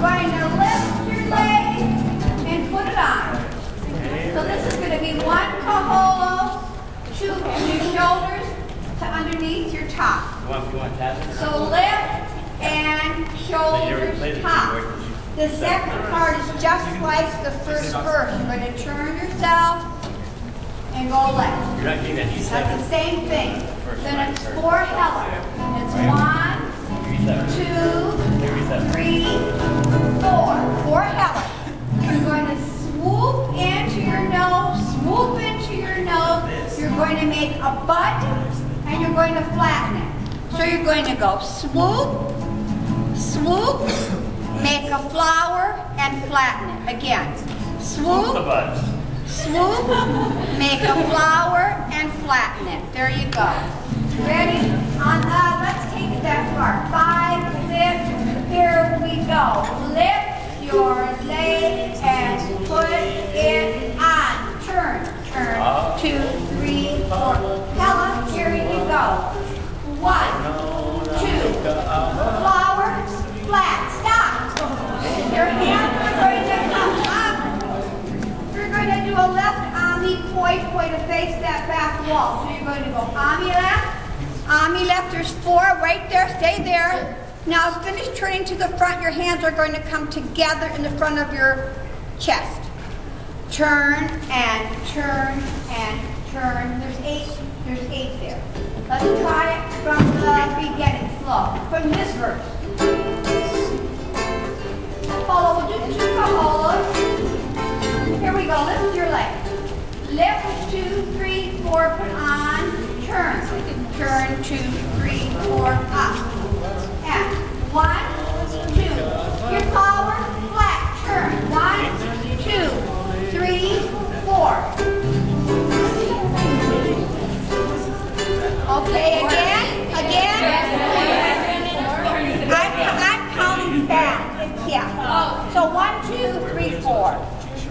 going to lift your leg and put it on. So this is going to be one kaholo, two from your shoulders to underneath your top. So lift and shoulders top. The second part is just like the first verse. You're going to turn yourself and go left. That's the same thing. Then it's 4 hella. It's 1, 2, 3, 4. 4 hella. You're going to swoop into your nose, swoop into your nose. You're going to make a butt and you're going to flatten it. So you're going to go swoop, swoop, make a flower and flatten it. Again, swoop, swoop, make a flower and flatten it. There you go. Ready? Let's take that part. 5, 6, here we go. Lift your leg and put it on. Turn, 2, 3, 4. Hella, here you go. 1, 2, flower, flat, stop. Your hands are going to come up. You're going to do a left ami poi to face that back wall. So you're going to go ami left, there's 4 right there, stay there. Now finish turning to the front, your hands are going to come together in the front of your chest. Turn and turn and turn. There's 8 there. Let's try it from the beginning, slow. From this verse. We'll do 2 kaholas. Here we go, lift your leg. Lift, 2, 3, 4, put on. Turn, 2, 3, 4, up. And 1, 2. Your flower, flat, turn. 1, 2, 3, 4. Okay, again. I'm counting back. Yeah. So 1, 2, 3, 4.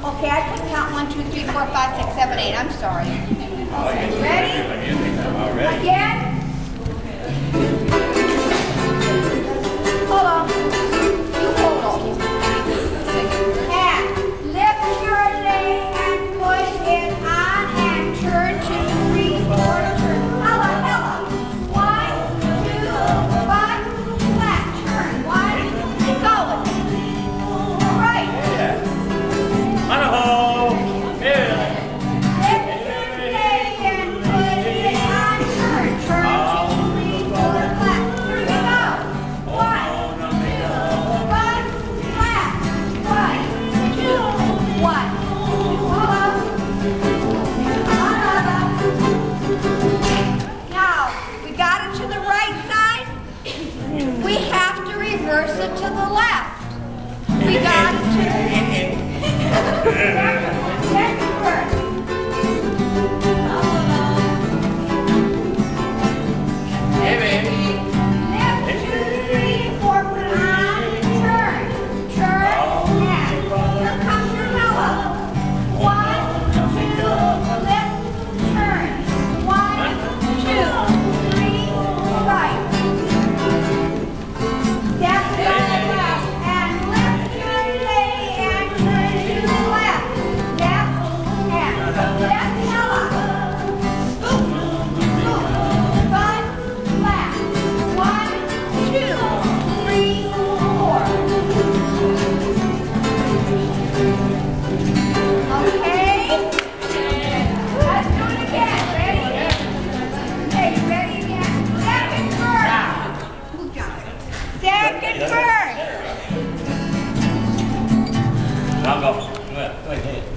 Okay, I couldn't count 1, 2, 3, 4, 5, 6, 7, 8. I'm sorry. Okay, ready? Again. Hold on. You hold on. And lift your leg and put it on and turn 2, 3, 4. Turn. Hella. 1, 2, 1, flat. Turn. 1, go. Right. Reverse it to the left. We got it to second verse. Hey, baby. Lift, 2, 3, 4, put on, turn, and here comes your hella. 1, 2, lift, turn. 1, 2, 3, right. Now go. Go ahead.